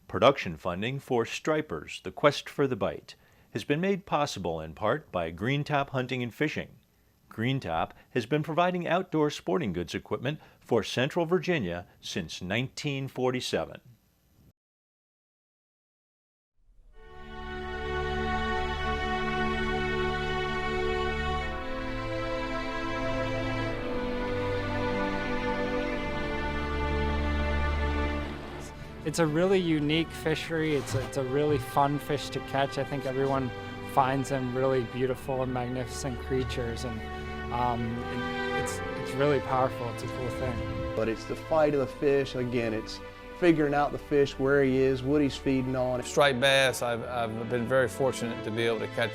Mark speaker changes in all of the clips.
Speaker 1: Production funding for Stripers, The Quest for the Bite, has been made possible in part by Greentop Hunting and Fishing. Greentop has been providing outdoor sporting goods equipment for Central Virginia since 1947.
Speaker 2: It's a really unique fishery. It's a really fun fish to catch. I think everyone finds them really beautiful and magnificent creatures, and it's really powerful. It's a cool thing.
Speaker 3: But it's the fight of the fish. Again, it's figuring out the fish, where he is, what he's feeding on.
Speaker 4: Striped bass, I've been very fortunate to be able to catch.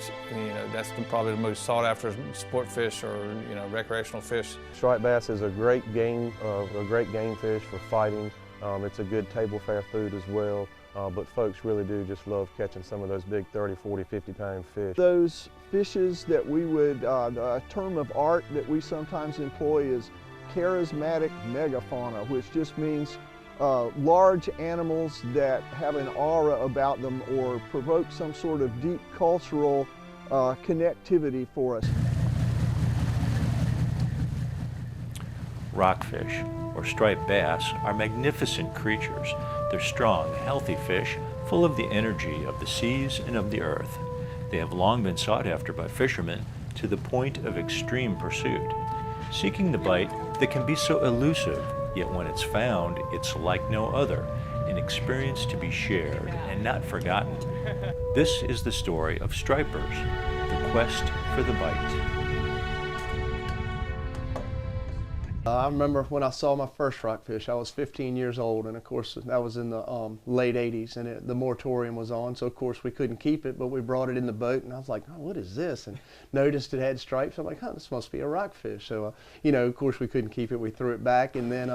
Speaker 4: That's probably the most sought after sport fish or recreational fish.
Speaker 5: Striped bass is a great game fish for fighting. It's a good table fare food as well, but folks really do just love catching some of those big 30, 40, 50-pound fish.
Speaker 6: Those fishes that we would, a term of art that we sometimes employ is charismatic megafauna, which just means large animals that have an aura about them or provoke some sort of deep cultural connectivity for us.
Speaker 1: Rockfish, or striped bass, are magnificent creatures. They're strong, healthy fish, full of the energy of the seas and of the earth. They have long been sought after by fishermen to the point of extreme pursuit. Seeking the bite that can be so elusive, yet when it's found, it's like no other, an experience to be shared and not forgotten. This is the story of Stripers, the quest for the bite.
Speaker 3: I remember when I saw my first rockfish, I was 15 years old, and of course that was in the late 80s, and the moratorium was on, so of course we couldn't keep it, but we brought it in the boat, and I was like, oh, what is this? And noticed it had stripes. I'm like, oh, this must be a rockfish. So, of course we couldn't keep it. We threw it back, and then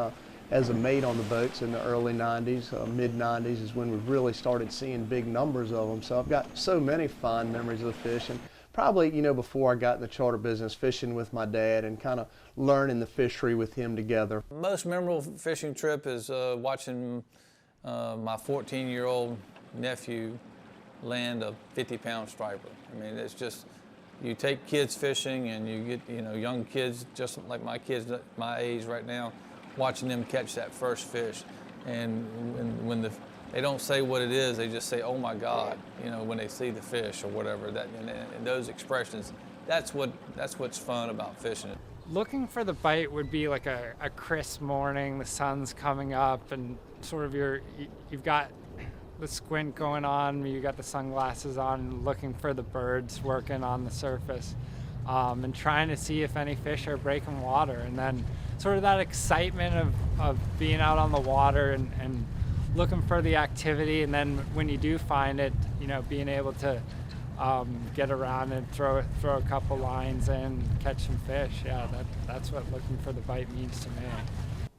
Speaker 3: as a mate on the boats in the early 90s, mid-90s is when we really started seeing big numbers of them. So I've got so many fond memories of the fish. And probably, before I got in the charter business, fishing with my dad and kind of learning the fishery with him together.
Speaker 4: Most memorable fishing trip is watching my 14-year-old nephew land a 50-pound striper. I mean, it's just, you take kids fishing and you get, young kids, just like my kids my age right now, watching them catch that first fish. And when they don't say what it is, they just say, oh my God, when they see the fish or whatever. And those expressions, that's what's fun about fishing.
Speaker 2: Looking for the bite would be like a crisp morning, the sun's coming up, and sort of you've got the squint going on, you got the sunglasses on, looking for the birds working on the surface, and trying to see if any fish are breaking water. And then sort of that excitement of being out on the water and looking for the activity, and then when you do find it, being able to get around and throw a couple lines in, catch some fish. Yeah, that's what looking for the bite means to me.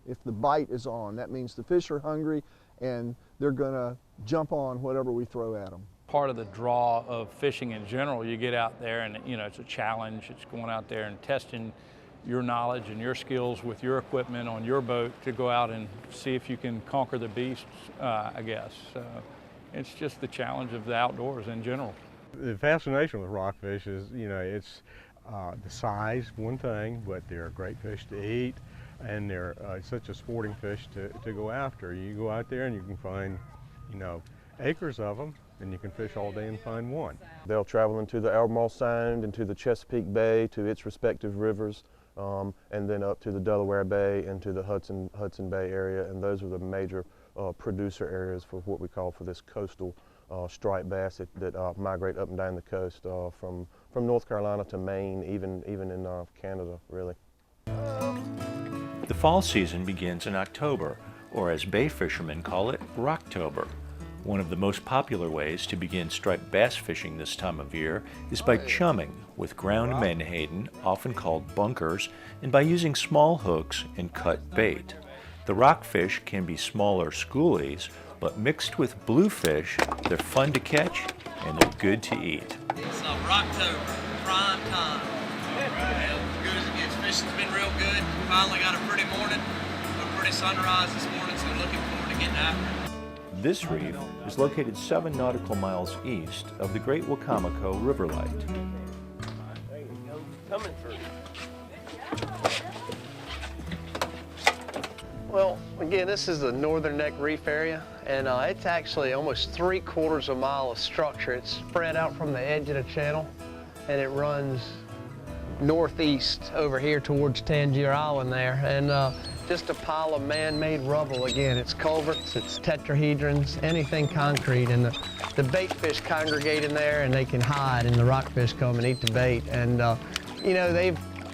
Speaker 6: If the bite is on, that means the fish are hungry and they're gonna jump on whatever we throw at them.
Speaker 7: Part of the draw of fishing in general, you get out there and it's a challenge. It's going out there and testing your knowledge and your skills with your equipment on your boat to go out and see if you can conquer the beasts, I guess. It's just the challenge of the outdoors in general.
Speaker 5: The fascination with rockfish is, it's the size, one thing, but they're great fish to eat, and they're such a sporting fish to go after. You go out there and you can find, acres of them, and you can fish all day and find one. They'll travel into the Albemarle Sound, into the Chesapeake Bay, to its respective rivers, and then up to the Delaware Bay and to the Hudson Bay area, and those are the major producer areas for what we call for this coastal striped bass that migrate up and down the coast from North Carolina to Maine, even in Canada, really.
Speaker 1: The fall season begins in October, or as bay fishermen call it, Rocktober. One of the most popular ways to begin striped bass fishing this time of year is by chumming with ground menhaden, often called bunkers, and by using small hooks and cut bait. The rockfish can be smaller schoolies, but mixed with bluefish, they're fun to catch and they're good to eat.
Speaker 8: It's Rocktober, prime time. As good as it gets. Fishing's been real good. Finally got a pretty morning, a pretty sunrise this morning, so looking forward to getting after it.
Speaker 1: This reef is located 7 nautical miles east of the Great Wacomico River Light.
Speaker 3: There you go, coming through. Well, again, this is the Northern Neck Reef area, and it's actually almost 3/4 of a mile of structure. It's spread out from the edge of the channel, and it runs northeast over here towards Tangier Island there, and just a pile of man-made rubble. Again, it's culverts, it's tetrahedrons, anything concrete, and the bait fish congregate in there, and they can hide, and the rockfish come and eat the bait. And you know,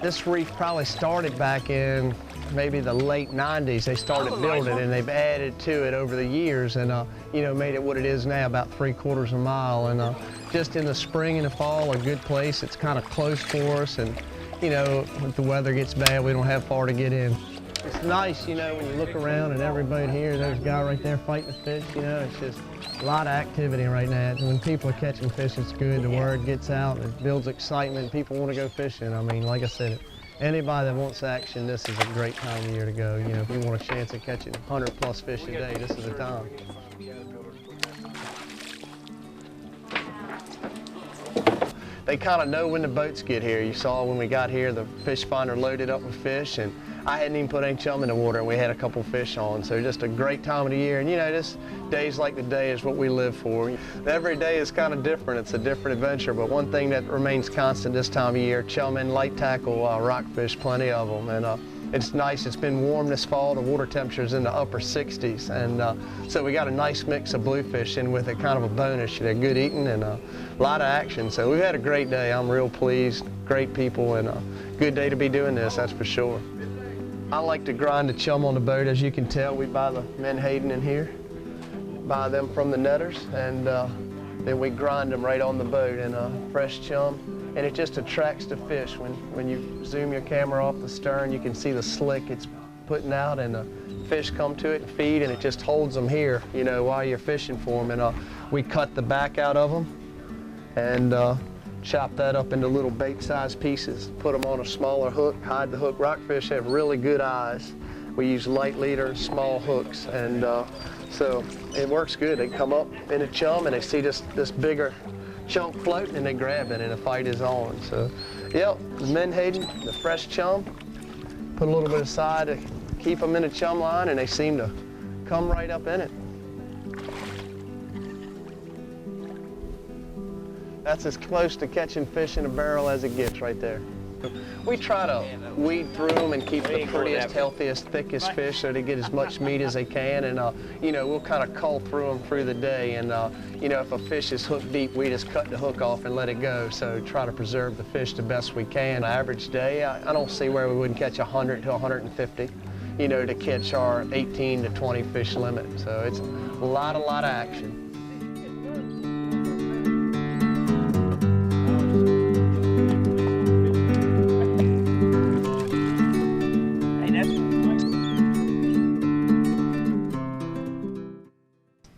Speaker 3: this reef probably started back in maybe the late 90s. They started building, and they've added to it over the years, and you know, made it what it is now, about 3/4 of a mile. And just in the spring and the fall, a good place. It's kind of close for us, and you know, if the weather gets bad, we don't have far to get in. It's nice, you know, when you look around and everybody here, there's a guy right there fighting the fish, you know, it's just a lot of activity right now. And when people are catching fish, it's good. The word gets out, it builds excitement, people want to go fishing. I mean, like I said, anybody that wants action, this is a great time of year to go. You know, if you want a chance of catching 100+ fish a day, this is the time. They kind of know when the boats get here. You saw when we got here, the fish finder loaded up with fish, and I hadn't even put any chum in the water, and we had a couple fish on. So just a great time of the year. And you know, this days like the day is what we live for. Every day is kind of different. It's a different adventure, but one thing that remains constant this time of year, chum and light tackle, rockfish, plenty of them. And it's nice. It's been warm this fall. The water temperature's in the upper 60s, and so we got a nice mix of bluefish in with it, kind of a bonus. They're good eating and a lot of action. So we've had a great day. I'm real pleased. Great people, and a good day to be doing this, that's for sure. I like to grind the chum on the boat. As you can tell, we buy the menhaden in here, buy them from the netters, and then we grind them right on the boat in fresh chum. And it just attracts the fish. When you zoom your camera off the stern, you can see the slick it's putting out, and the fish come to it and feed, and it just holds them here, you know, while you're fishing for them. And we cut the back out of them and chop that up into little bait-sized pieces, put them on a smaller hook, hide the hook. Rockfish have really good eyes. We use light leader, small hooks, and so it works good. They come up in a chum and they see this bigger chunk floating, and they grab it, and the fight is on. So, yep, the menhaden, the fresh chum, put a little bit aside to keep them in a chum line, and they seem to come right up in it. That's as close to catching fish in a barrel as it gets right there. We try to weed through them and keep the prettiest, healthiest, thickest fish so they get as much meat as they can. And, you know, we'll kind of cull through them through the day. And, you know, if a fish is hook deep, we just cut the hook off and let it go. So try to preserve the fish the best we can. Average day, I don't see where we wouldn't catch 100 to 150, you know, to catch our 18 to 20 fish limit. So it's a lot of action.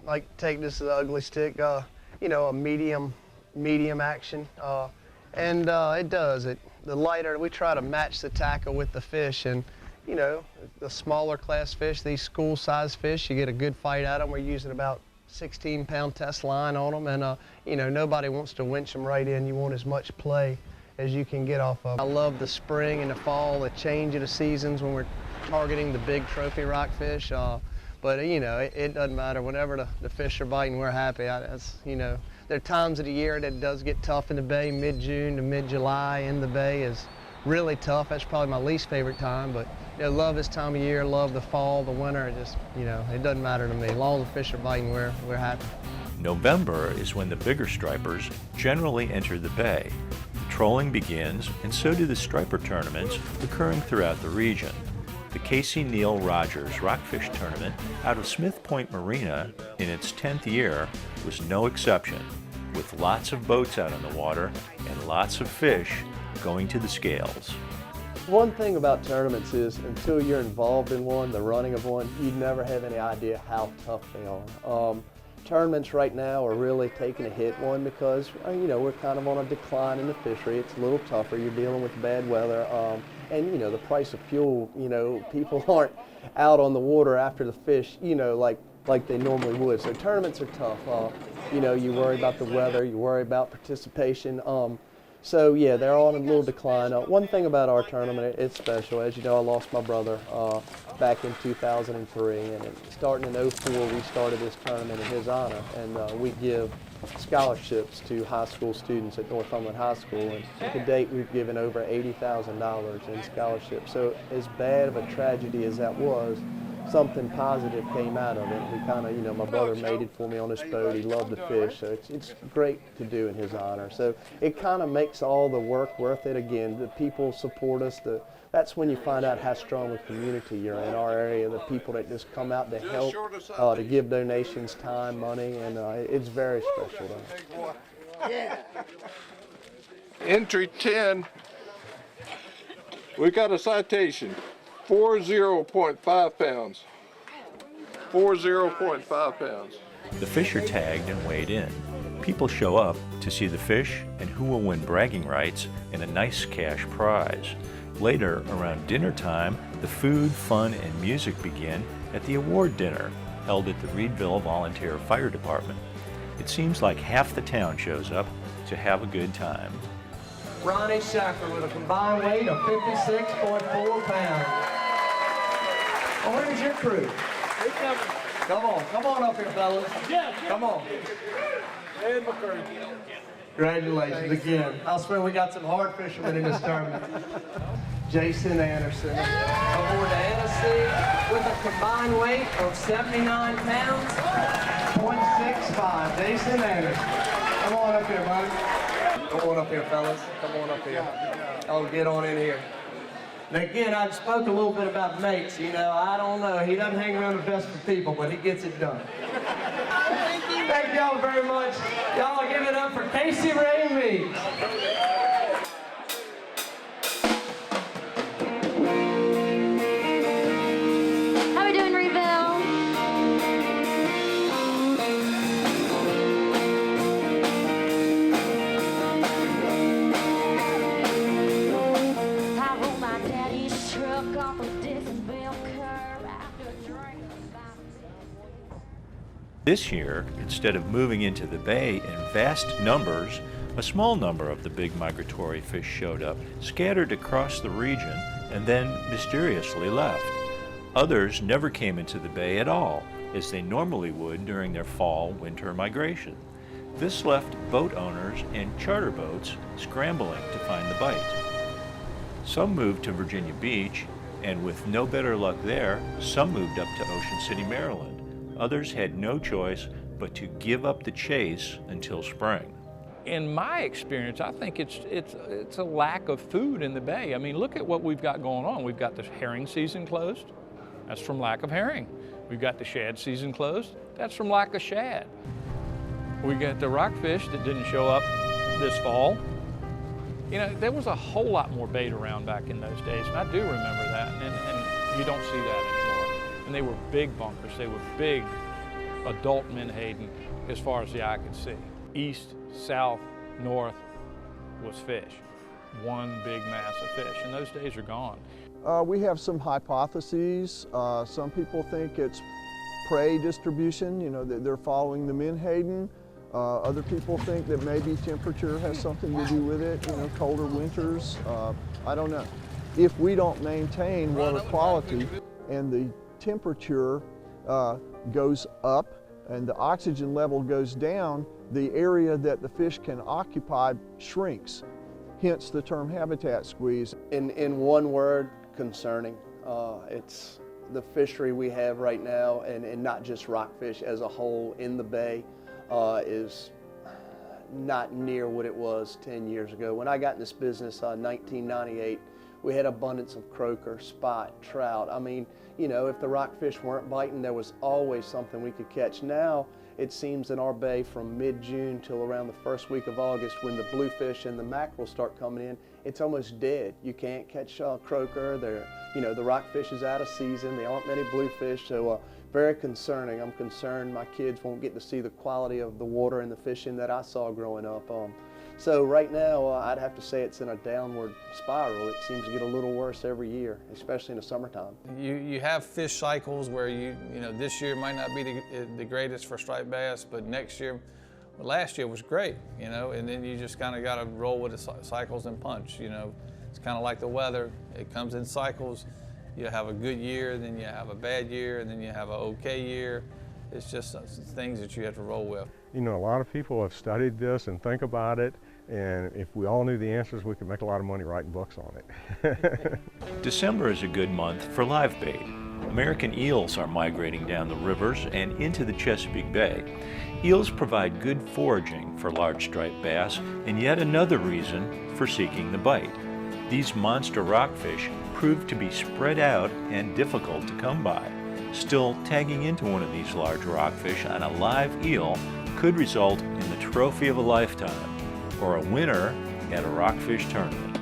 Speaker 3: Like take this as an ugly stick, you know, a medium action, and it does it. The lighter, we try to match the tackle with the fish, and you know, the smaller class fish, these school-sized fish, you get a good fight out of them. We're using about 16-pound test line on them, and you know, nobody wants to winch them right in. You want as much play as you can get off of them. I love the spring and the fall, the change of the seasons when we're targeting the big trophy rockfish. But you know, it doesn't matter. Whenever the fish are biting, we're happy. You know, there are times of the year that it does get tough in the bay. Mid-June to mid-July in the bay is really tough. That's probably my least favorite time. But you know, love this time of year. Love the fall, the winter. It just, you know, it doesn't matter to me. As long as the fish are biting, we're happy.
Speaker 1: November is when the bigger stripers generally enter the bay. The trolling begins, and so do the striper tournaments occurring throughout the region. The Casey Neal Rogers Rockfish Tournament out of Smith Point Marina in its 10th year was no exception, with lots of boats out on the water and lots of fish going to the scales.
Speaker 3: One thing about tournaments is until you're involved in one, the running of one, you never have any idea how tough they are. Tournaments right now are really taking a hit, one because you know, we're kind of on a decline in the fishery. It's a little tougher. You're dealing with bad weather. And you know, the price of fuel, you know, people aren't out on the water after the fish, you know, like like they normally would. So tournaments are tough. You know, you worry about the weather, you worry about participation. So yeah, they're on a little decline. One thing about our tournament, it's special. As you know, I lost my brother back in 2003, and starting in '04, we started this tournament in his honor, and we give scholarships to high school students at Northumberland High School, and to date we've given over $80,000 in scholarships. So as bad of a tragedy as that was, something positive came out of it. We kind of, you know, my brother made it for me on this boat. He loved to fish, so it's great to do in his honor. So it kind of makes all the work worth it. Again, the people support us. That's when you find out how strong a community you're in our area, the people that just come out to help, to give donations, time, money, and it's very special to me.
Speaker 9: Entry 10, we got a citation, 40.5 pounds. 40.5 pounds.
Speaker 1: The fish are tagged and weighed in. People show up to see the fish and who will win bragging rights and a nice cash prize. Later, around dinner time, the food, fun, and music begin at the award dinner held at the Reedville Volunteer Fire Department. It seems like half the town shows up to have a good time.
Speaker 10: Ronnie Shacker with a combined weight of 56.4 pounds. Well, where's your crew? Come on up here, fellas. Come on.
Speaker 9: And McCurry.
Speaker 10: Congratulations again. I swear we got some hard fishermen in this tournament.
Speaker 3: Jason Anderson.
Speaker 10: Aboard the Annecy with a combined weight of 79 pounds.
Speaker 3: 0.65, Jason Anderson. Come on up here, buddy.
Speaker 10: Come on up here, fellas. Come on up here. I'll get on in here. And again, I spoke a little bit about mates. You know, I don't know. He doesn't hang around the best of people, but he gets it done. Thank y'all very much. Y'all give it up for Casey Ray Meeks.
Speaker 11: How we doing, Reedville? I rolled my daddy's truck off of Dixonville curb after drinking about
Speaker 1: This year, instead of moving into the bay in vast numbers, a small number of the big migratory fish showed up, scattered across the region, and then mysteriously left. Others never came into the bay at all, as they normally would during their fall-winter migration. This left boat owners and charter boats scrambling to find the bite. Some moved to Virginia Beach, and with no better luck there, some moved up to Ocean City, Maryland. Others had no choice but to give up the chase until spring.
Speaker 7: In my experience, I think it's a lack of food in the bay. I mean, look at what we've got going on. We've got the herring season closed. That's from lack of herring. We've got the shad season closed. That's from lack of shad. We got the rockfish that didn't show up this fall. You know, there was a whole lot more bait around back in those days, and I do remember that, and you don't see that anymore. And they were big bunkers. They were big adult menhaden as far as the eye could see. East, south, north was fish. One big mass of fish, and those days are gone.
Speaker 6: We have some hypotheses. Some people think it's prey distribution, you know, that they're following the menhaden. Other people think that maybe temperature has something to do with it, you know, colder winters. I don't know. If we don't maintain water quality and the temperature goes up and the oxygen level goes down, the area that the fish can occupy shrinks, hence the term habitat squeeze.
Speaker 3: In one word, concerning. It's the fishery we have right now, and not just rockfish as a whole in the bay, is not near what it was 10 years ago. When I got in this business in 1998, we had abundance of croaker, spot, trout. I mean, you know, if the rockfish weren't biting, there was always something we could catch. Now, it seems in our bay from mid-June till around the first week of August, when the bluefish and the mackerel start coming in, it's almost dead. You can't catch croaker. You know, the rockfish is out of season. There aren't many bluefish, so very concerning. I'm concerned my kids won't get to see the quality of the water and the fishing that I saw growing up. So right now, I'd have to say it's in a downward spiral. It seems to get a little worse every year, especially in the summertime.
Speaker 4: You have fish cycles where you know, this year might not be the greatest for striped bass, but next year, well, last year was great, you know, and then you just kind of got to roll with the cycles and punch, you know. It's kind of like the weather. It comes in cycles. You have a good year, then you have a bad year, and then you have an okay year. It's just things that you have to roll with.
Speaker 5: You know, a lot of people have studied this and think about it, and if we all knew the answers, we could make a lot of money writing books on it.
Speaker 1: December is a good month for live bait. American eels are migrating down the rivers and into the Chesapeake Bay. Eels provide good foraging for large striped bass, and yet another reason for seeking the bite. These monster rockfish prove to be spread out and difficult to come by. Still, tagging into one of these large rockfish on a live eel could result in the trophy of a lifetime, or a winner at a rockfish tournament.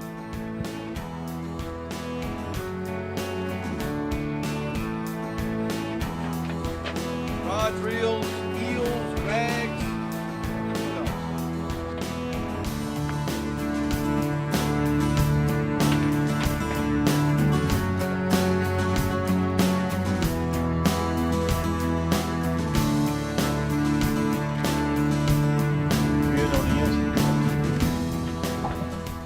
Speaker 8: Rods, reels, eels, rags.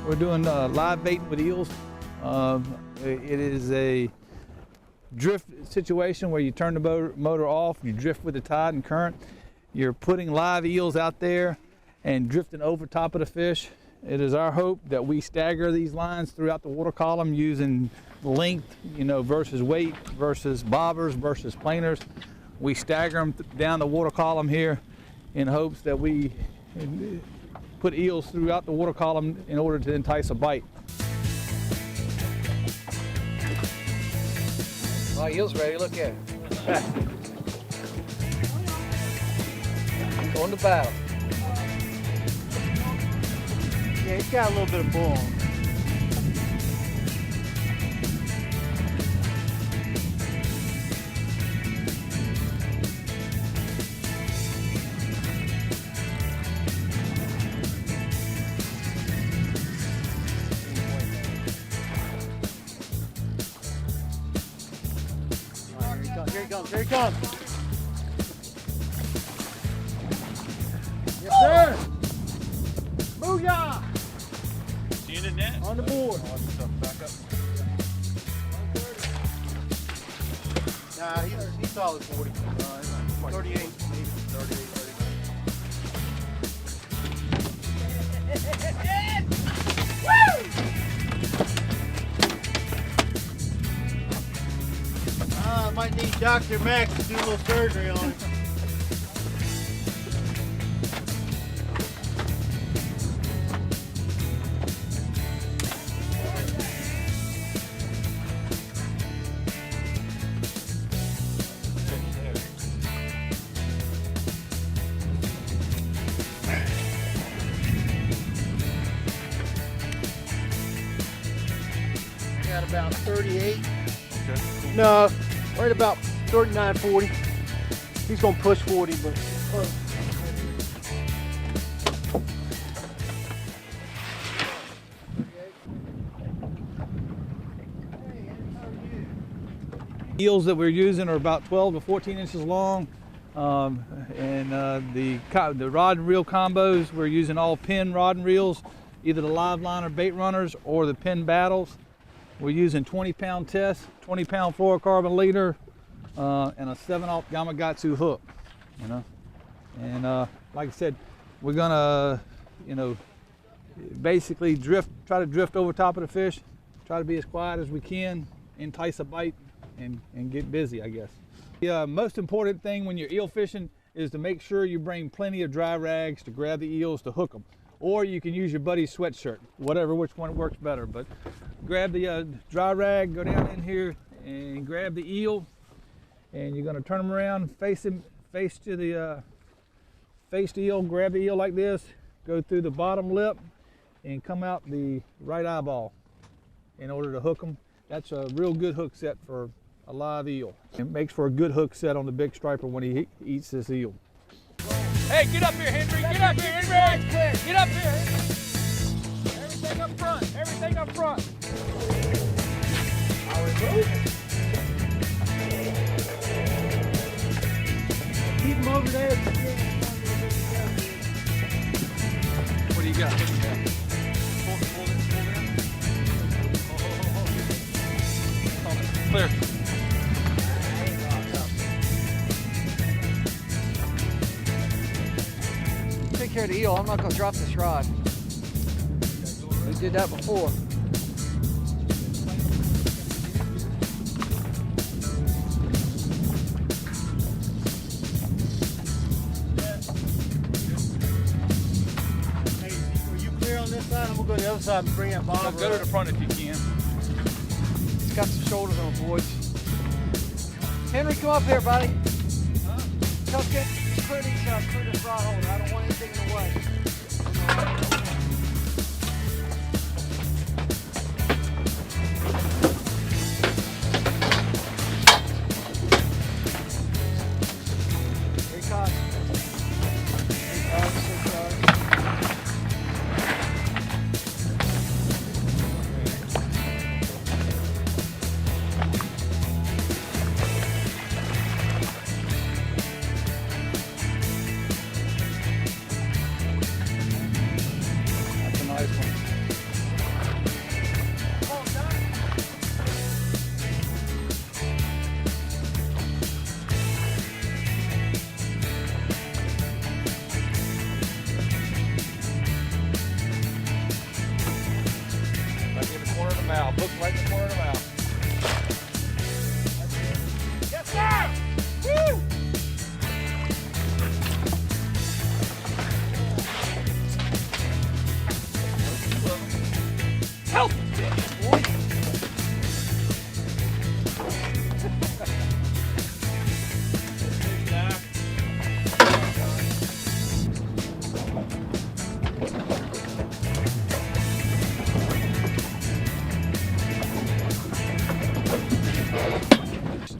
Speaker 7: We're doing live baiting with eels. It is a drift situation where you turn the motor off, you drift with the tide and current. You're putting live eels out there and drifting over top of the fish. It is our hope that we stagger these lines throughout the water column using length, you know, versus weight, versus bobbers, versus planers. We stagger them down the water column here in hopes that we put eels throughout the water column in order to entice a bite.
Speaker 10: Oh, eel's ready, look at it. On the bow.
Speaker 2: Yeah, he's got a little bit of bull.
Speaker 10: Here he comes, here he comes. Yes, sir. Booyah!
Speaker 1: See you in the net.
Speaker 10: On the board.
Speaker 3: Nah, he's solid 40. 38, maybe 38, 39. Might need Dr. Max to do a little surgery on him. Got about 38. Okay. No, right about 39, 40. He's gonna push 40, but.
Speaker 7: Eels that we're using are about 12 to 14 inches long. The rod and reel combos, we're using all pin rod and reels, either the live line or bait runners or the pin battles. We're using 20-pound test, 20-pound fluorocarbon leader, and a 7/0 Gamakatsu hook, you know. And like I said, we're gonna, you know, basically try to drift over top of the fish, try to be as quiet as we can, entice a bite, and get busy, I guess. The most important thing when you're eel fishing is to make sure you bring plenty of dry rags to grab the eels to hook them. Or you can use your buddy's sweatshirt, which one works better. But grab the dry rag, go down in here and grab the eel, and you're gonna turn them around, face the eel, grab the eel like this, go through the bottom lip, and come out the right eyeball in order to hook them. That's a real good hook set for a live eel. It makes for a good hook set on the big striper when he eats this eel. Hey, get up here, Henry. Get up here, Henry. Get up here, Henry. Everything up front. Everything up front.
Speaker 10: Keep them over there.
Speaker 7: What do you got? What do you got? Pull it. Clear.
Speaker 10: Take care of the eel. I'm not going to drop this rod. We did that before.
Speaker 3: I'm gonna go to the other side and bring that bob.
Speaker 7: Go to the front if you can.
Speaker 10: It's got some shoulders on, boys. Henry, come up here, buddy. Come get clear this rod holder. I don't want anything in the way. Here he comes.
Speaker 7: That's a nice one. Right in the corner of the mouth. Look right in the corner of the mouth. Yes, sir! Woo! Help!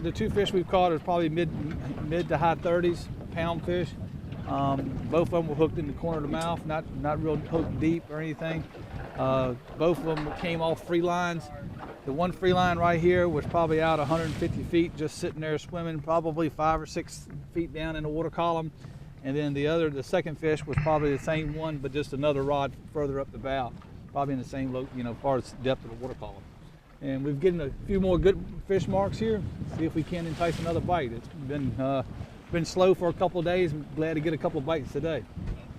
Speaker 7: The two fish we've caught are probably mid to high 30s pound fish. Both of them were hooked in the corner of the mouth, not real hooked deep or anything. Both of them came off free lines. The one free line right here was probably out 150 feet, just sitting there swimming, probably 5 or 6 feet down in the water column. And then the second fish was probably the same one, but just another rod further up the bow, probably in the same, far as depth of the water column. And we've getting a few more good fish marks here. See if we can entice another bite. It's been slow for a couple of days. I'm glad to get a couple of bites today.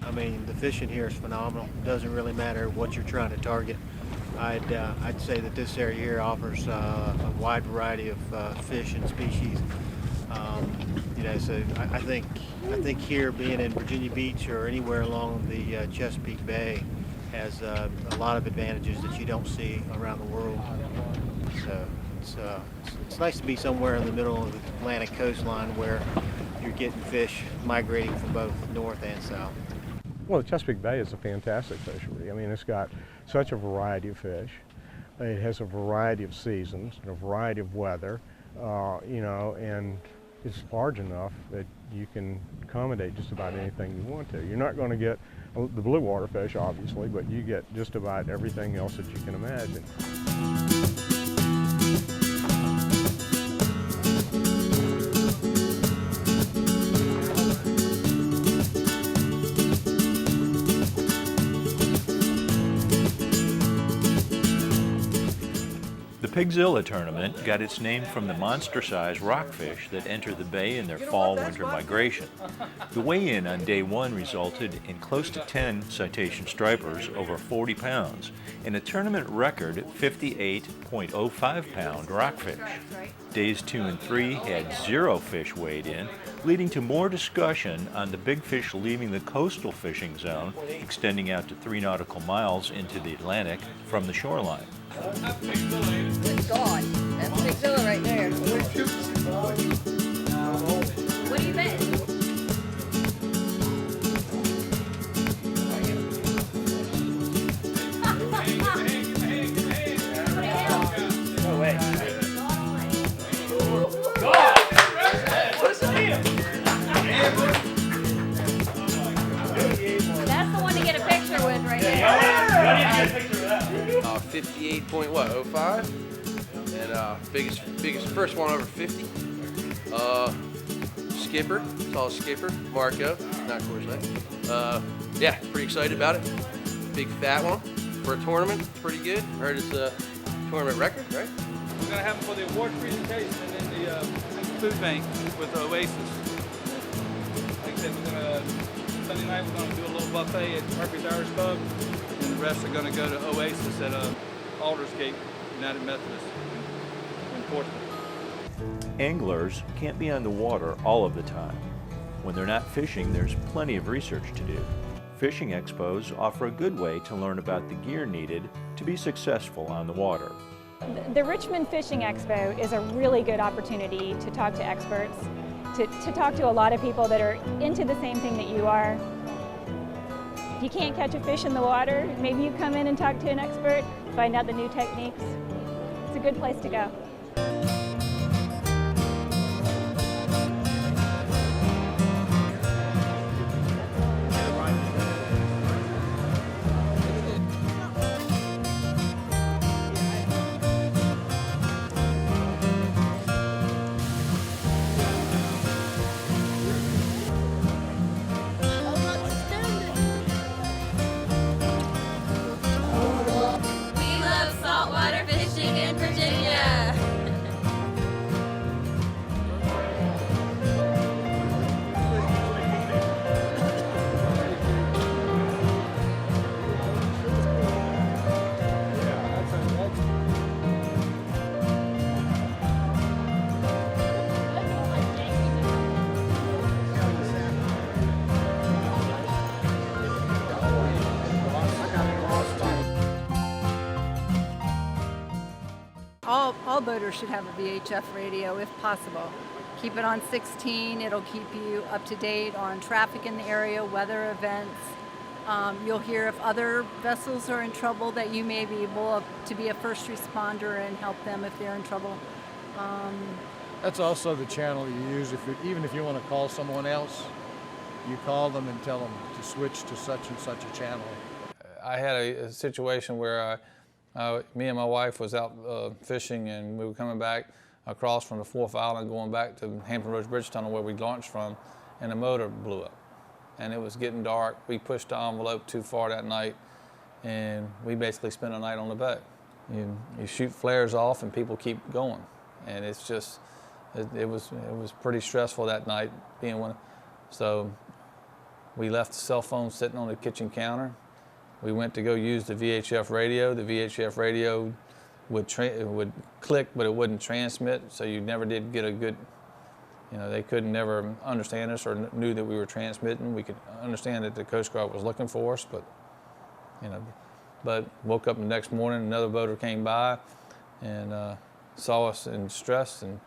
Speaker 12: I mean, the fishing here is phenomenal. It doesn't really matter what you're trying to target. I'd say that this area here offers a wide variety of fish and species. So I think here, being in Virginia Beach or anywhere along the Chesapeake Bay, has a lot of advantages that you don't see around the world. So it's nice to be somewhere in the middle of the Atlantic coastline where you're getting fish migrating from both north and south.
Speaker 5: Well, the Chesapeake Bay is a fantastic fishery. I mean, it's got such a variety of fish. It has a variety of seasons and a variety of weather, and it's large enough that you can accommodate just about anything you want to. You're not going to get the blue water fish, obviously, but you get just about everything else that you can imagine.
Speaker 1: The Pigzilla tournament got its name from the monster-sized rockfish that enter the bay in their fall-winter migration. The weigh-in on day one resulted in close to 10 citation stripers over 40 pounds and a tournament record 58.05-pound rockfish. Days 2 and 3 had 0 fish weighed in, leading to more discussion on the big fish leaving the coastal fishing zone, extending out to 3 nautical miles into the Atlantic from the shoreline.
Speaker 11: Good God, that's Pigzilla right there. What do you bet?
Speaker 10: No way.
Speaker 13: 58.05, and biggest first one over 50. Skipper, tall skipper, Marco, not Coors Light. Yeah, pretty excited about it. Big fat one for a tournament, pretty good. Heard it's a tournament record, right?
Speaker 7: We're gonna have them for the award presentation in the food bank with Oasis. Like I said, Sunday night we're gonna do a little buffet at Murphy's Irish Pub, and the rest are gonna go to Oasis at Aldersgate United Methodist in Portsmouth.
Speaker 1: Anglers can't be on the water all of the time. When they're not fishing, there's plenty of research to do. Fishing expos offer a good way to learn about the gear needed to be successful on the water.
Speaker 14: The Richmond Fishing Expo is a really good opportunity to talk to experts, to talk to a lot of people that are into the same thing that you are. If you can't catch a fish in the water, maybe you come in and talk to an expert, find out the new techniques. It's a good place to go.
Speaker 15: All boaters should have a VHF radio if possible. Keep it on 16, it'll keep you up to date on traffic in the area, weather events. You'll hear if other vessels are in trouble that you may be able to be a first responder and help them if they're in trouble.
Speaker 16: That's also the channel you use even if you want to call someone else. You call them and tell them to switch to such and such a channel.
Speaker 4: I had a situation where me and my wife was out fishing, and we were coming back across from the 4th Island going back to Hampton Roads Bridge Tunnel where we launched from, and the motor blew up. And it was getting dark. We pushed the envelope too far that night, and we basically spent a night on the boat. You shoot flares off and people keep going. And it's just, it was pretty stressful that night being one. So we left the cell phone sitting on the kitchen counter. We went to go use the VHF radio. The VHF radio would click, but it wouldn't transmit, so you never did get a good, they couldn't never understand us or knew that we were transmitting. We could understand that the Coast Guard was looking for us, but woke up the next morning, another boater came by and saw us in distress and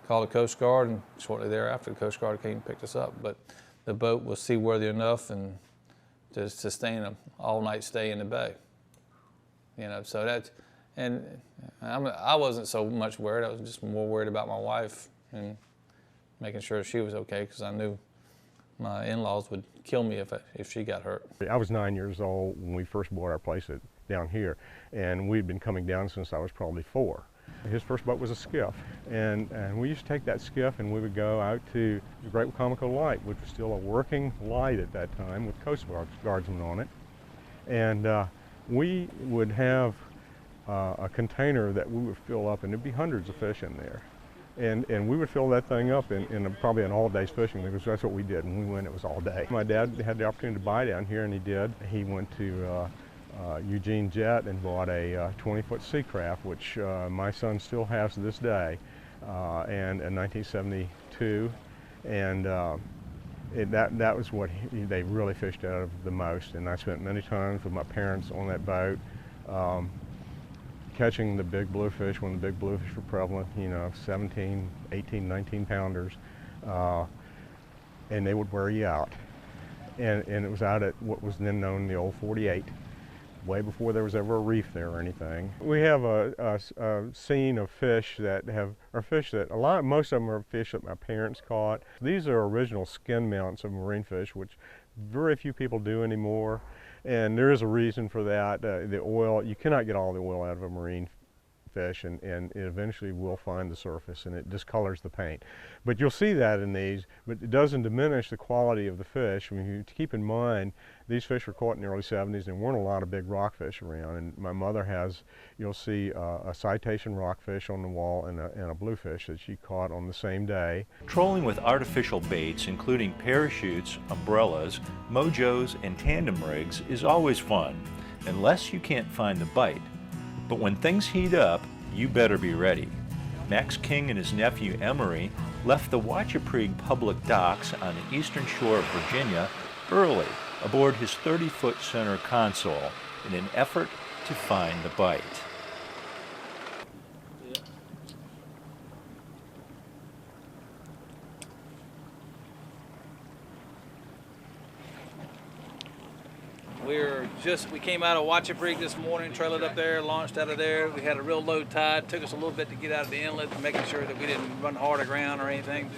Speaker 4: called the Coast Guard, and shortly thereafter the Coast Guard came and picked us up. But the boat was seaworthy enough and to sustain an all-night stay in the bay. So that's, and I wasn't so much worried. I was just more worried about my wife and making sure she was okay, because I knew my in-laws would kill me if she got hurt.
Speaker 5: I was 9 years old when we first bought our place down here, and we'd been coming down since I was probably 4. His first boat was a skiff, and we used to take that skiff and we would go out to the Great Wacomico Light, which was still a working light at that time with Coast Guardsmen on it. And we would have a container that we would fill up, and there'd be hundreds of fish in there. And we would fill that thing up in probably an all-day's fishing, because that's what we did. When we went, it was all day. My dad had the opportunity to buy down here, and he did. He went to Eugene Jet and bought a 20-foot Seacraft, which my son still has to this day, and in 1972. And that was what they really fished out of the most. And I spent many times with my parents on that boat, catching the big bluefish when the big bluefish were prevalent, 17, 18, 19 pounders, and they would wear you out. And it was out at what was then known the old 48, way before there was ever a reef there or anything. We have a scene of fish that most of them are fish that my parents caught. These are original skin mounts of marine fish, which very few people do anymore, and there is a reason for that. The oil, you cannot get all the oil out of a marine fish, and it eventually will find the surface and it discolors the paint. But you'll see that in these, but it doesn't diminish the quality of the fish. I mean, you keep in mind, these fish were caught in the early 70s, and there weren't a lot of big rockfish around. And my mother has, you'll see a citation rockfish on the wall and a bluefish that she caught on the same day.
Speaker 1: Trolling with artificial baits, including parachutes, umbrellas, mojos, and tandem rigs, is always fun, unless you can't find the bite. But when things heat up, you better be ready. Max King and his nephew Emery left the Wachapreague public docks on the eastern shore of Virginia early aboard his 30-foot center console in an effort to find the bite.
Speaker 17: We came out of Wachapreague this morning, trailered up there, launched out of there. We had a real low tide. Took us a little bit to get out of the inlet, making sure that we didn't run hard aground or anything.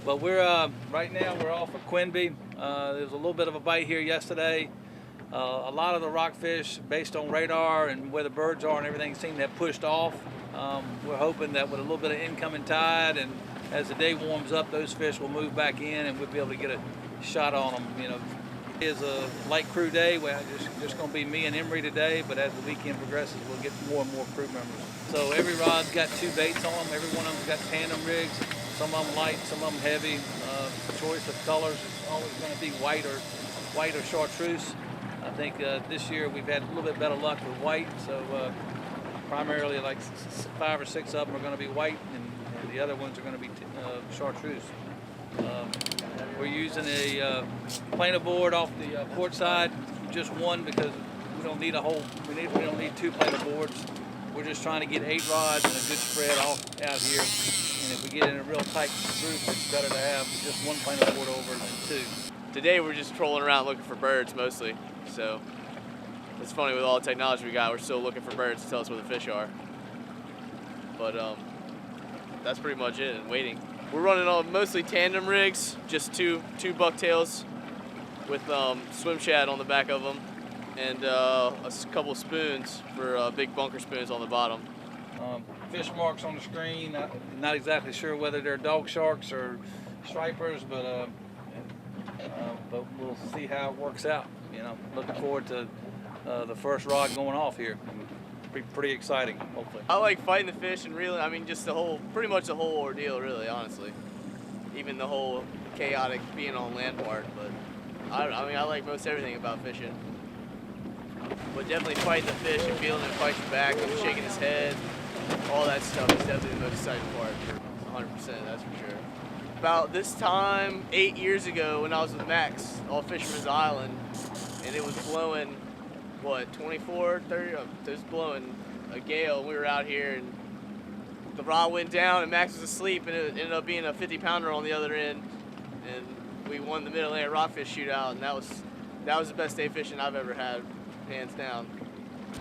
Speaker 17: But we're right now we're off of Quinby. There was a little bit of a bite here yesterday. A lot of the rockfish, based on radar and where the birds are and everything, seem to have pushed off. We're hoping that with a little bit of incoming tide, and as the day warms up, those fish will move back in, and we'll be able to get a shot on them. You know, it is a light crew day. Well, just going to be me and Emery today, but as the weekend progresses, we'll get more and more crew members. So every rod's got 2 baits on them. Every one of them's got tandem rigs. Some of them light, some of them heavy. Choice of colors is always going to be white or chartreuse. I think this year we've had a little bit better luck with white, so primarily like 5 or 6 of them are going to be white, and the other ones are going to be chartreuse. We're using a planer board off the port side, just one, because we don't need a whole. We don't need 2 planer boards. We're just trying to get 8 rods and a good spread off out here. And if we get in a real tight group, it's better to have just 1 planer board over than 2.
Speaker 18: Today we're just trolling around looking for birds mostly. So it's funny, with all the technology we got, we're still looking for birds to tell us where the fish are. But that's pretty much it, and waiting. We're running on mostly tandem rigs, just two bucktails with swim shad on the back of them, and a couple spoons for big bunker spoons on the bottom.
Speaker 17: Fish marks on the screen. Not exactly sure whether they're dog sharks or stripers, but we'll see how it works out. You know, looking forward to the first rod going off here. Pretty exciting, hopefully.
Speaker 18: I like fighting the fish and reeling. I mean, just pretty much the whole ordeal, really, honestly. Even the whole chaotic being on land part, but I mean, I like most everything about fishing. But definitely fighting the fish and feeling him fight you back and shaking his head, all that stuff is definitely the most exciting part, for 100%, that's for sure. About this time, 8 years ago, when I was with Max, off Fisherman's Island, and it was blowing, what, 24, 30, it was blowing a gale. We were out here, and the rod went down, and Max was asleep, and it ended up being a 50-pounder on the other end, and we won the Mid-Atlantic Rockfish Shootout, and that was the best day fishing I've ever had, hands down.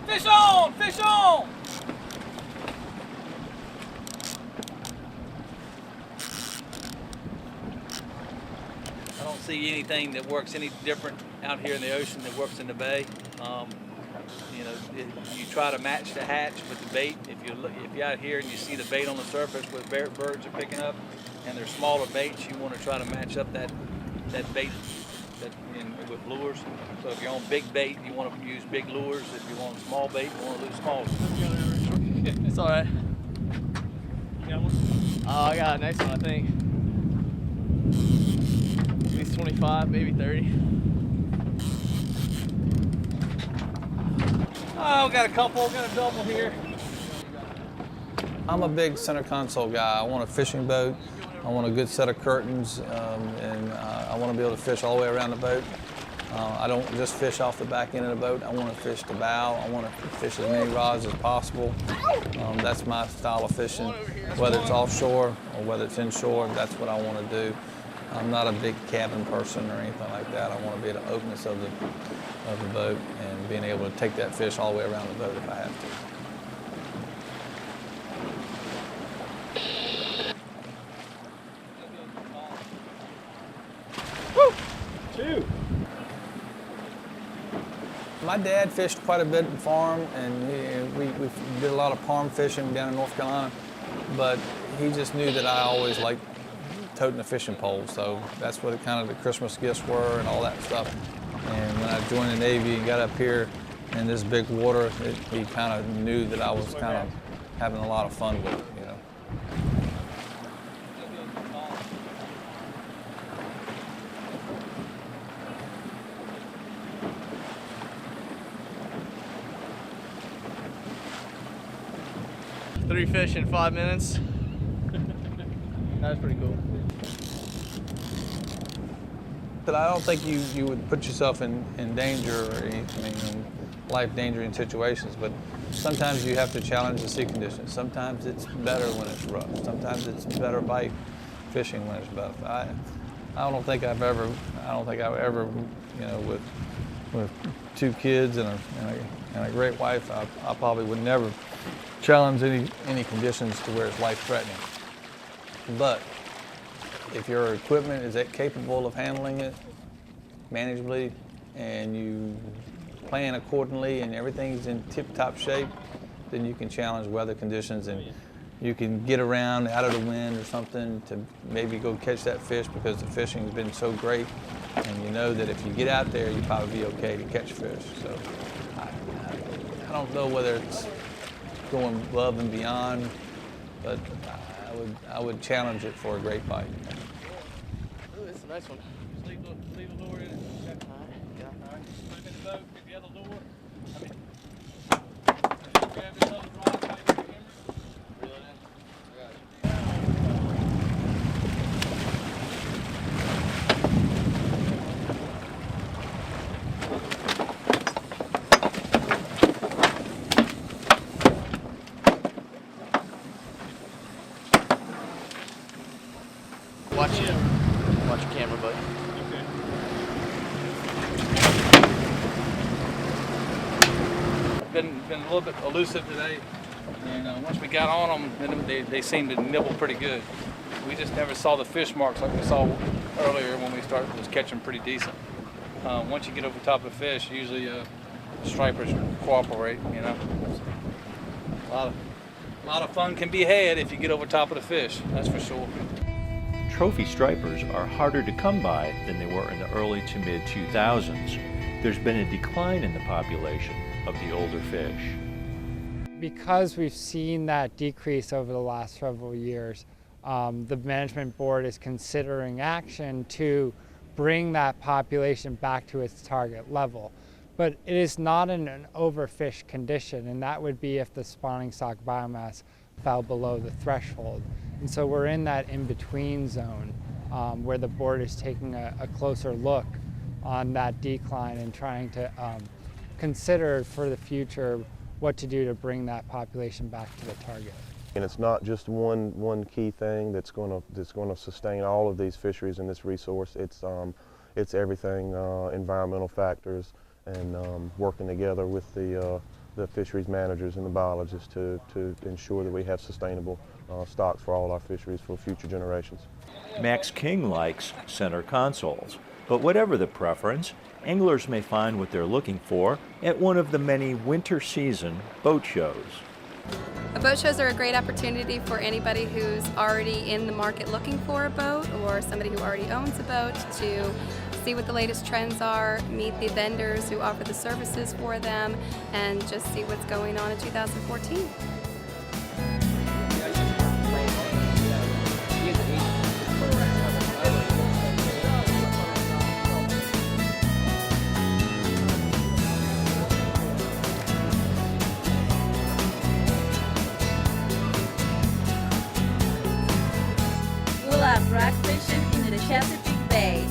Speaker 17: Fish on! Fish on! I don't see anything that works any different out here in the ocean that works in the bay. You know, you try to match the hatch with the bait. If you're out here and you see the bait on the surface where birds are picking up, and they're smaller baits, you want to try to match up that bait with lures. So if you're on big bait, you want to use big lures. If you're on small bait, you want to use small lures.
Speaker 18: It's all right.
Speaker 17: You got one?
Speaker 18: I got a nice one, I think. At least 25, maybe 30.
Speaker 17: Oh, we got a couple, got a double here. I'm a big center console guy. I want a fishing boat. I want a good set of curtains, and I want to be able to fish all the way around the boat. I don't just fish off the back end of the boat. I want to fish the bow. I want to fish as many rods as possible. That's my style of fishing. Whether it's offshore or whether it's inshore, that's what I want to do. I'm not a big cabin person or anything like that. I want to be the openness of the boat and being able to take that fish all the way around the boat if I have to.
Speaker 9: Woo! 2.
Speaker 4: My dad fished quite a bit in farm, and we did a lot of palm fishing down in North Carolina, but he just knew that I always liked toting a fishing pole, so that's what kind of the Christmas gifts were and all that stuff. And when I joined the Navy and got up here in this big water, he kind of knew that I was kind of having a lot of fun with it, you know.
Speaker 18: Three fish in 5 minutes. That was pretty cool.
Speaker 4: But I don't think you would put yourself in danger or anything, life-endangering situations, but sometimes you have to challenge the sea conditions. Sometimes it's better when it's rough. Sometimes it's better bite fishing when it's rough. I don't think I've ever, you know, with 2 kids and a great wife, I probably would never challenge any conditions to where it's life-threatening. But if your equipment is capable of handling it manageably and you plan accordingly and everything's in tip-top shape, then you can challenge weather conditions and you can get around out of the wind or something to maybe go catch that fish because the fishing's been so great, and you know that if you get out there, you'll probably be okay to catch fish. So I don't know whether it's going above and beyond, but I would challenge it for a great bite.
Speaker 18: Ooh, this is a nice one.
Speaker 17: Just leave the lure in it. Okay. All right. Put him in the boat, get the other lure. Grab this other rod, tighten the camera. Reel it in. I got it.
Speaker 18: Watch your camera, buddy.
Speaker 17: Okay. Been a little bit elusive today, and once we got on them, they seemed to nibble pretty good. We just never saw the fish marks like we saw earlier when we started just catching pretty decent. Once you get over top of fish, usually stripers cooperate. You know, a lot of fun can be had if you get over top of the fish. That's for sure.
Speaker 1: Trophy stripers are harder to come by than they were in the early to mid 2000s. There's been a decline in the population of the older fish.
Speaker 2: Because we've seen that decrease over the last several years, the management board is considering action to bring that population back to its target level. But it is not in an overfished condition, and that would be if the spawning stock biomass fell below the threshold. And so we're in that in-between zone where the board is taking a closer look on that decline and trying to consider for the future what to do to bring that population back to the target.
Speaker 19: And it's not just one key thing that's going to sustain all of these fisheries and this resource. It's everything, environmental factors, and working together with the fisheries managers and the biologists to ensure that we have sustainable stocks for all our fisheries for future generations.
Speaker 1: Max King likes center consoles, but whatever the preference, anglers may find what they're looking for at one of the many winter season boat shows.
Speaker 20: Boat shows are a great opportunity for anybody who's already in the market looking for a boat, or somebody who already owns a boat, to see what the latest trends are, meet the vendors who offer the services for them, and just see what's going on in 2014.
Speaker 11: We'll have rockfish into the Chesapeake Bay.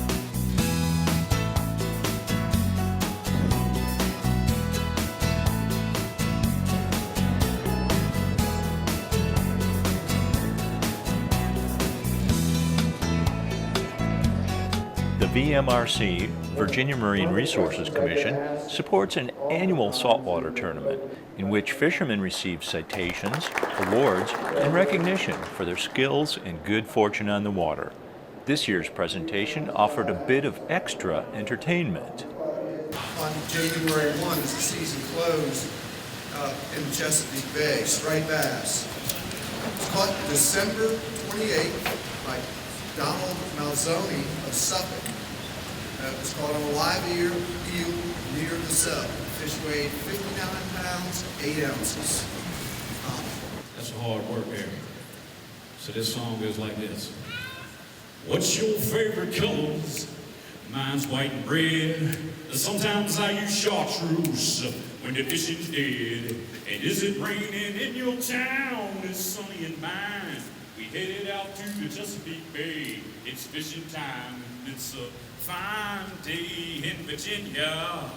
Speaker 1: The VMRC, Virginia Marine Resources Commission, supports an annual saltwater tournament in which fishermen receive citations, awards, and recognition for their skills and good fortune on the water. This year's presentation offered a bit of extra entertainment.
Speaker 21: on January 1 as the season closed in the Chesapeake Bay, striped bass. It was caught December 28th by Donald Malzoni of Suffolk. It was caught on a live eel near the sub. The fish weighed 59 pounds, 8 ounces.
Speaker 22: That's hard work there. So this song goes like this. What's your favorite colors? Mine's white and red. Sometimes I use chartreuse when the fishing's dead. And is it raining in your town? It's sunny in mine. We headed out to the Chesapeake Bay. It's fishing time. It's a fine day in Virginia.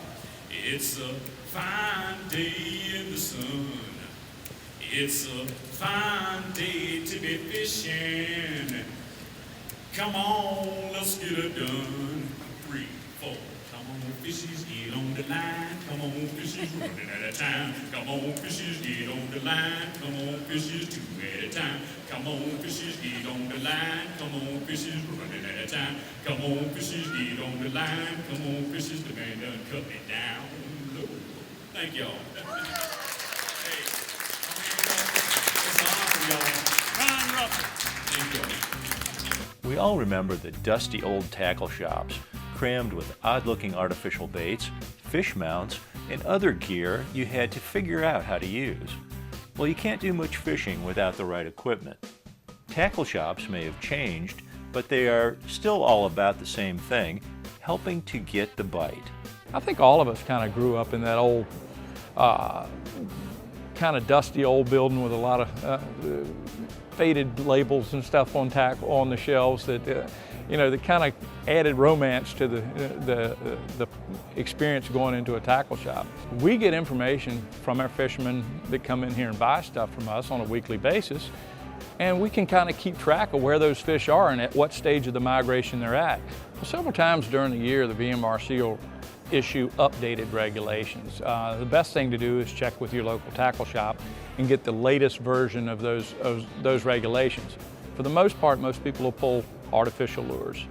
Speaker 22: It's a fine day in the sun. It's a fine day to be fishing. Come on, let's get it done. 3, 4. Come on, fishes, get on the line. Come on, fishes, running at a time. Come on, fishes, get on the line. Come on, fishes, 2 at a time. Come on, fishes, get on the line. Come on, fishes, running at a time. Come on, fishes, get on the line. Come on, fishes, the man done cut me down low. Thank y'all. Hey, it's an honor for y'all. Ryan Russell. Thank y'all.
Speaker 1: We all remember the dusty old tackle shops, crammed with odd-looking artificial baits, fish mounts, and other gear you had to figure out how to use. Well, you can't do much fishing without the right equipment. Tackle shops may have changed, but they are still all about the same thing, helping to get the bite.
Speaker 7: I think all of us kind of grew up in that old, kind of dusty old building with a lot of faded labels and stuff on the shelves that, you know, that kind of added romance to the experience going into a tackle shop. We get information from our fishermen that come in here and buy stuff from us on a weekly basis, and we can kind of keep track of where those fish are and at what stage of the migration they're at. Well, several times during the year, the VMRC will issue updated regulations. The best thing to do is check with your local tackle shop and get the latest version of those regulations. For the most part, most people will pull artificial lures.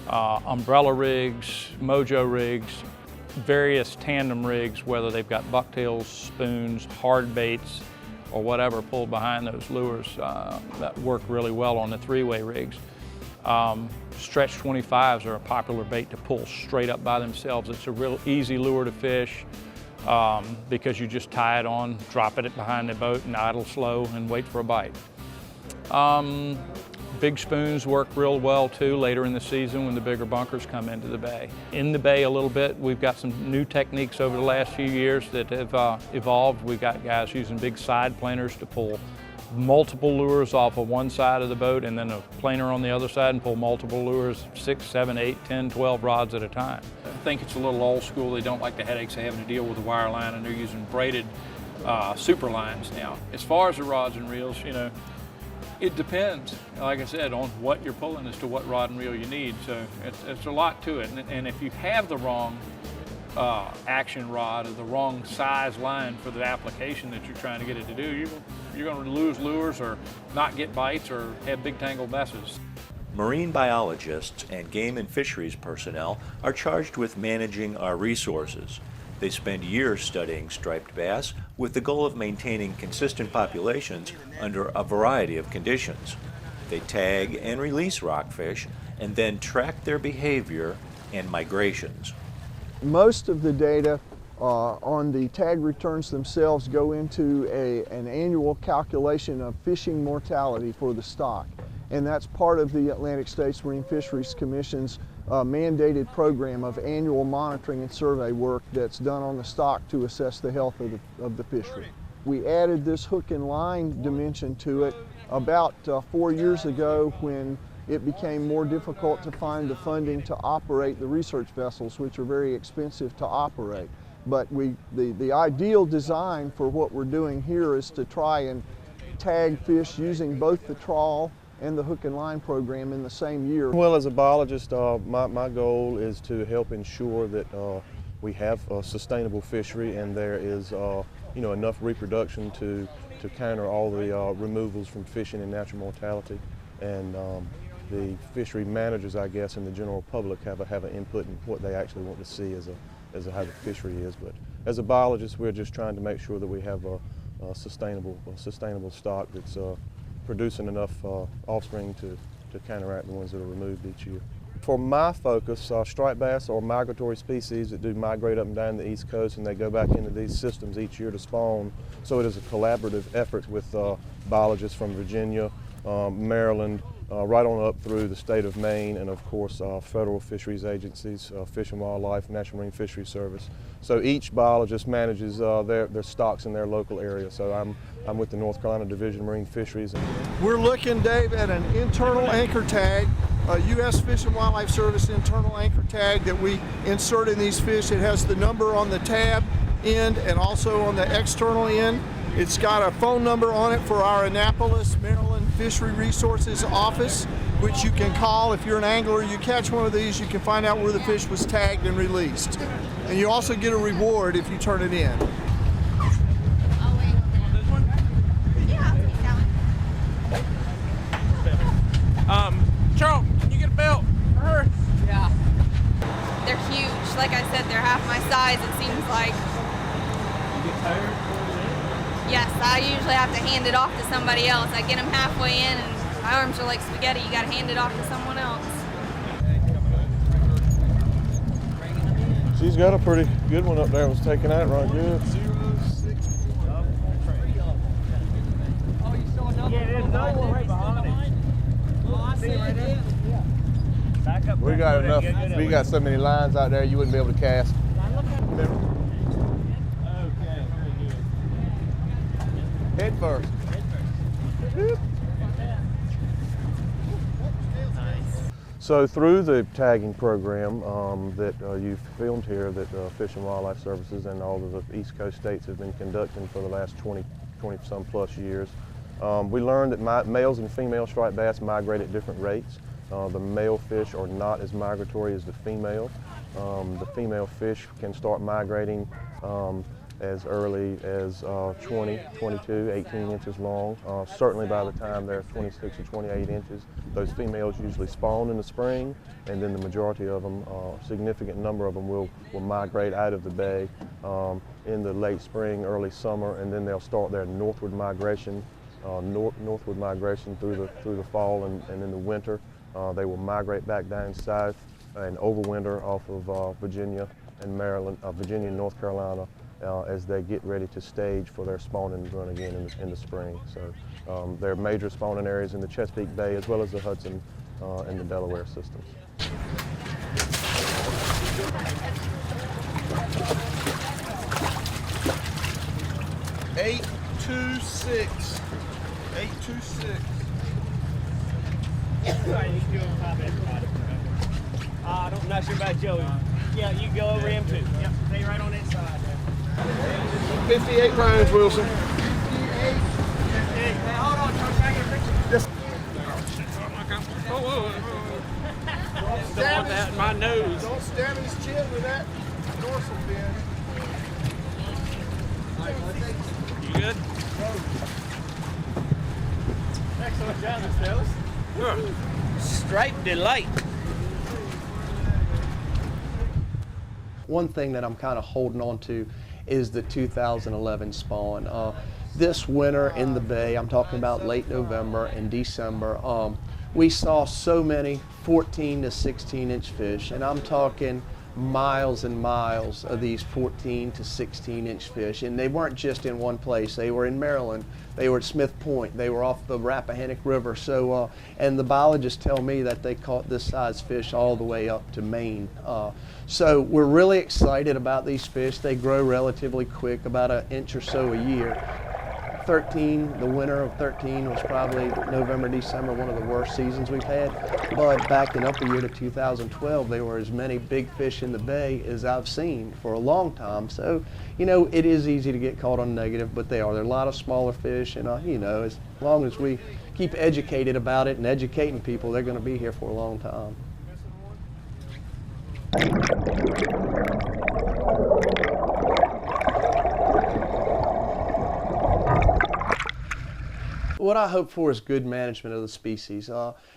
Speaker 7: Umbrella rigs, mojo rigs, various tandem rigs, whether they've got bucktails, spoons, hard baits, or whatever pulled behind those lures that work really well on the 3-way rigs. Stretch 25s are a popular bait to pull straight up by themselves. It's a real easy lure to fish because you just tie it on, drop it behind the boat and idle slow and wait for a bite. Big spoons work real well too later in the season when the bigger bunkers come into the bay. In the bay a little bit, we've got some new techniques over the last few years that have evolved. We've got guys using big side planers to pull multiple lures off of one side of the boat and then a planer on the other side and pull multiple lures, 6, 7, 8, 10, 12 rods at a time. I think it's a little old school. They don't like the headaches of having to deal with the wire line, and they're using braided super lines now. As far as the rods and reels, you know, it depends, like I said, on what you're pulling as to what rod and reel you need. So it's a lot to it, and if you have the wrong action rod or the wrong size line for the application that you're trying to get it to do, you're going to lose lures or not get bites or have big tangled messes.
Speaker 1: Marine biologists and game and fisheries personnel are charged with managing our resources. They spend years studying striped bass with the goal of maintaining consistent populations under a variety of conditions. They tag and release rockfish and then track their behavior and migrations.
Speaker 6: Most of the data on the tag returns themselves go into an annual calculation of fishing mortality for the stock. And that's part of the Atlantic States Marine Fisheries Commission's mandated program of annual monitoring and survey work that's done on the stock to assess the health of the fishery. We added this hook and line dimension to it about 4 years ago when it became more difficult to find the funding to operate the research vessels, which are very expensive to operate. But the ideal design for what we're doing here is to try and tag fish using both the trawl and the hook and line program in the same year.
Speaker 19: Well, as a biologist, my goal is to help ensure that we have a sustainable fishery and there is enough reproduction to counter all the removals from fishing and natural mortality. And the fishery managers, I guess, and the general public have an input in what they actually want to see as how the fishery is. But as a biologist, we're just trying to make sure that we have a sustainable stock that's producing enough offspring to counteract the ones that are removed each year. For my focus, striped bass are migratory species that do migrate up and down the East Coast, and they go back into these systems each year to spawn. So it is a collaborative effort with biologists from Virginia, Maryland, right on up through the state of Maine, and of course federal fisheries agencies, Fish and Wildlife, National Marine Fisheries Service. So each biologist manages their stocks in their local area. So I'm with the North Carolina Division of Marine Fisheries.
Speaker 6: We're looking, Dave, at an internal anchor tag, a U.S. Fish and Wildlife Service internal anchor tag that we insert in these fish. It has the number on the tab end and also on the external end. It's got a phone number on it for our Annapolis, Maryland Fishery Resources office, which you can call if you're an angler. You catch one of these, you can find out where the fish was tagged and released. And you also get a reward if you turn it in.
Speaker 13: Charles, can you get a belt for her?
Speaker 20: Yeah. They're huge. Like I said, they're half my size, it seems like.
Speaker 13: You get tired?
Speaker 20: Yes, I usually have to hand it off to somebody else. I get them halfway in and my arms are like spaghetti. You gotta hand it off to someone else.
Speaker 19: She's got a pretty good one up there. It was taken out right good.
Speaker 10: Yeah, there's another one right behind it.
Speaker 3: We got enough. We got so many lines out there you wouldn't be able to cast. Head first.
Speaker 19: So through the tagging program that you've filmed here, that Fish and Wildlife Services and all of the East Coast states have been conducting for the last 20 some plus years, we learned that males and female striped bass migrate at different rates. The male fish are not as migratory as the female. The female fish can start migrating as early as 20, 22, 18 inches long. Certainly by the time they're 26 or 28 inches, those females usually spawn in the spring, and then the majority of them, a significant number of them will migrate out of the bay in the late spring, early summer, and then they'll start their northward migration, northward migration through the fall and in the winter. They will migrate back down south and overwinter off of Virginia and Maryland, Virginia and North Carolina, as they get ready to stage for their spawning run again in the spring. So there are major spawning areas in the Chesapeake Bay as well as the Hudson and the Delaware systems.
Speaker 6: $826.
Speaker 10: I'm not sure about Joey. Yeah, you go over him too. Yep, stay right on that side.
Speaker 6: 58 pounds, Wilson.
Speaker 10: Hey, hold on, Chuck. I get a picture.
Speaker 6: Don't stab
Speaker 10: that in my nose.
Speaker 6: Don't stab his chin with that dorsal fin.
Speaker 10: You good? Excellent job, fellas. Striped delight.
Speaker 8: One thing that I'm kind of holding on to is the 2011 spawn. This winter in the bay, I'm talking about late November and December, we saw so many 14 to 16 inch fish, and I'm talking miles and miles of these 14 to 16 inch fish, and they weren't just in one place. They were in Maryland, they were at Smith Point, they were off the Rappahannock River. So and the biologists tell me that they caught this size fish all the way up to Maine. So we're really excited about these fish. They grow relatively quick, about an inch or so a year. The winter of 13 was probably November, December, one of the worst seasons we've had. But backing up a year to 2012, there were as many big fish in the bay as I've seen for a long time. So, you know, it is easy to get caught on negative, but there are a lot of smaller fish, and you know, as long as we keep educated about it and educating people, they're going to be here for a long time. what I hope for is good management of the species.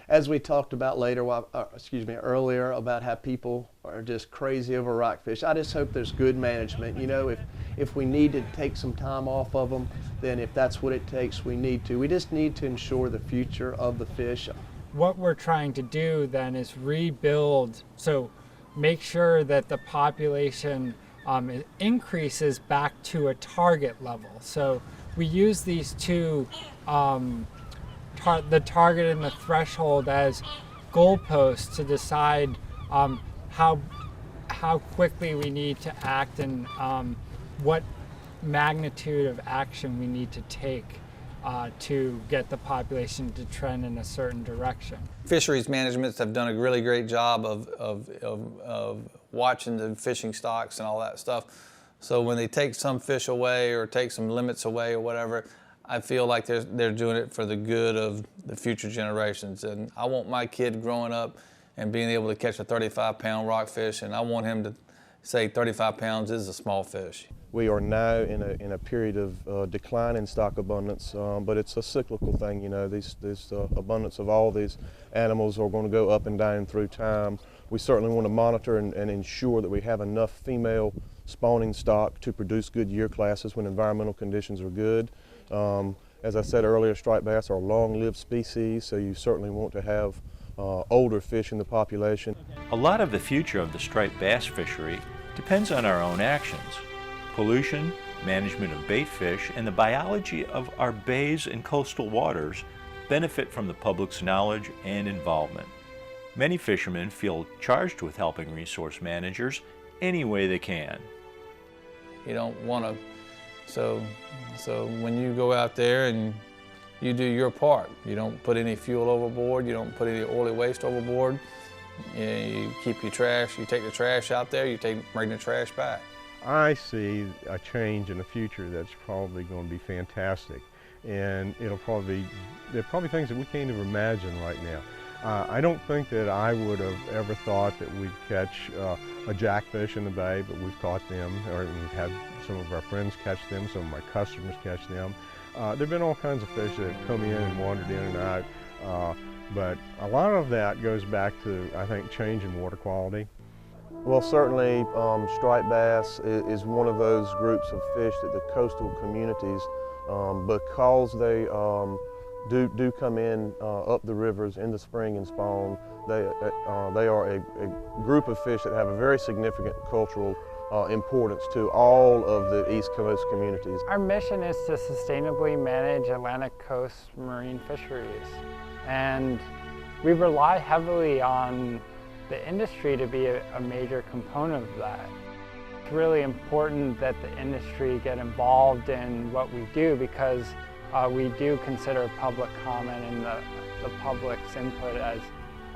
Speaker 8: As we talked about earlier about how people are just crazy over rockfish, I just hope there's good management. You know, if we need to take some time off of them, then if that's what it takes, we need to. We just need to ensure the future of the fish.
Speaker 2: What we're trying to do then is rebuild, so make sure that the population increases back to a target level. So we use these two, the target and the threshold, as goalposts to decide how quickly we need to act and what magnitude of action we need to take to get the population to trend in a certain direction.
Speaker 4: Fisheries managements have done a really great job of watching the fishing stocks and all that stuff. So when they take some fish away or take some limits away or whatever, I feel like they're doing it for the good of the future generations. And I want my kid growing up and being able to catch a 35-pound rockfish, and I want him to say 35 pounds is a small fish.
Speaker 19: We are now in a period of decline in stock abundance, but it's a cyclical thing. You know, this abundance of all these animals are going to go up and down through time. We certainly want to monitor and ensure that we have enough female spawning stock to produce good year classes when environmental conditions are good. As I said earlier, striped bass are long-lived species, so you certainly want to have older fish in the population.
Speaker 1: A lot of the future of the striped bass fishery depends on our own actions. Pollution, management of bait fish, and the biology of our bays and coastal waters benefit from the public's knowledge and involvement. Many fishermen feel charged with helping resource managers any way they can.
Speaker 4: You don't want to, so when you go out there and you do your part, you don't put any fuel overboard, you don't put any oily waste overboard, you keep your trash, you take the trash out there, bring the trash back.
Speaker 5: I see a change in the future that's probably going to be fantastic, and there are probably things that we can't even imagine right now. I don't think that I would have ever thought that we'd catch a jackfish in the bay, but we've caught them, or we've had some of our friends catch them, some of my customers catch them. There have been all kinds of fish that have come in and wandered in and out, but a lot of that goes back to, I think, change in water quality.
Speaker 19: Well, certainly striped bass is one of those groups of fish that the coastal communities, because they do come in up the rivers in the spring and spawn, they are a group of fish that have a very significant cultural importance to all of the East Coast communities.
Speaker 2: Our mission is to sustainably manage Atlantic coast marine fisheries, and we rely heavily on the industry to be a major component of that. It's really important that the industry get involved in what we do, because we do consider public comment and the public's input as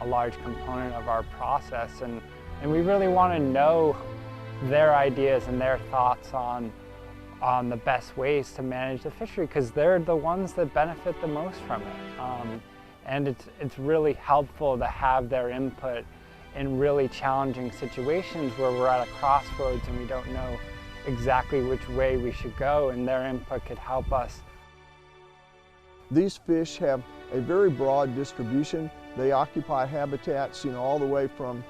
Speaker 2: a large component of our process, and we really want to know their ideas and their thoughts on the best ways to manage the fishery, because they're the ones that benefit the most from it. And it's really helpful to have their input in really challenging situations where we're at a crossroads and we don't know exactly which way we should go, and their input could help us.
Speaker 6: These fish have a very broad distribution. They occupy habitats, all the way from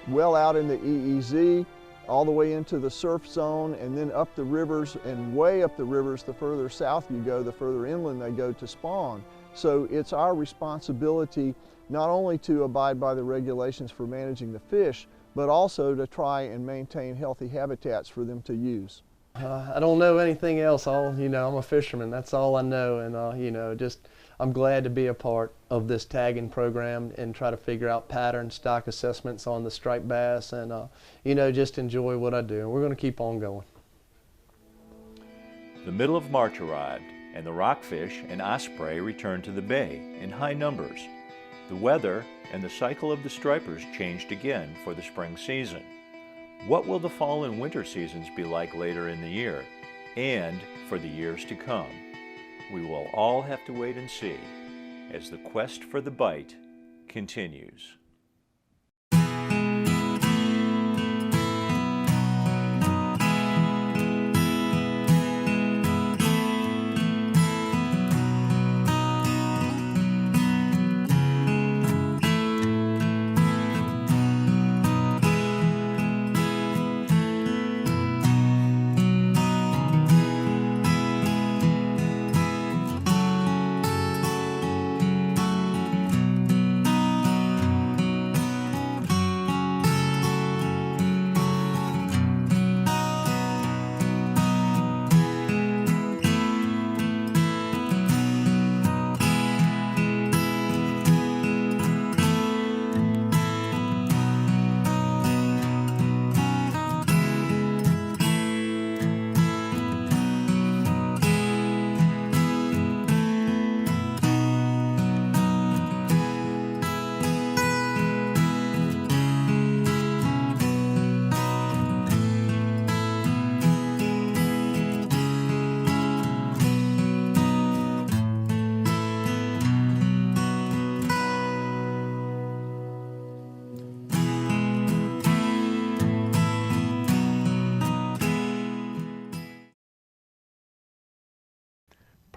Speaker 6: well out in the EEZ, all the way into the surf zone, and then up the rivers, and way up the rivers, the further south you go, the further inland they go to spawn. So it's our responsibility not only to abide by the regulations for managing the fish, but also to try and maintain healthy habitats for them to use.
Speaker 8: I don't know anything else. I'm a fisherman. That's all I know, and I'm glad to be a part of this tagging program and try to figure out pattern stock assessments on the striped bass, and just enjoy what I do. And we're going to keep on going.
Speaker 1: The middle of March arrived, and the rockfish and osprey returned to the bay in high numbers. The weather and the cycle of the stripers changed again for the spring season. What will the fall and winter seasons be like later in the year, and for the years to come? We will all have to wait and see as the quest for the bite continues.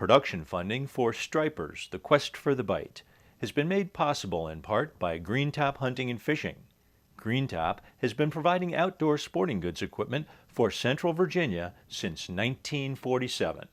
Speaker 1: Production funding for Stripers, The Quest for the Bite, has been made possible in part by Greentop Hunting and Fishing. Greentop has been providing outdoor sporting goods equipment for Central Virginia since 1947.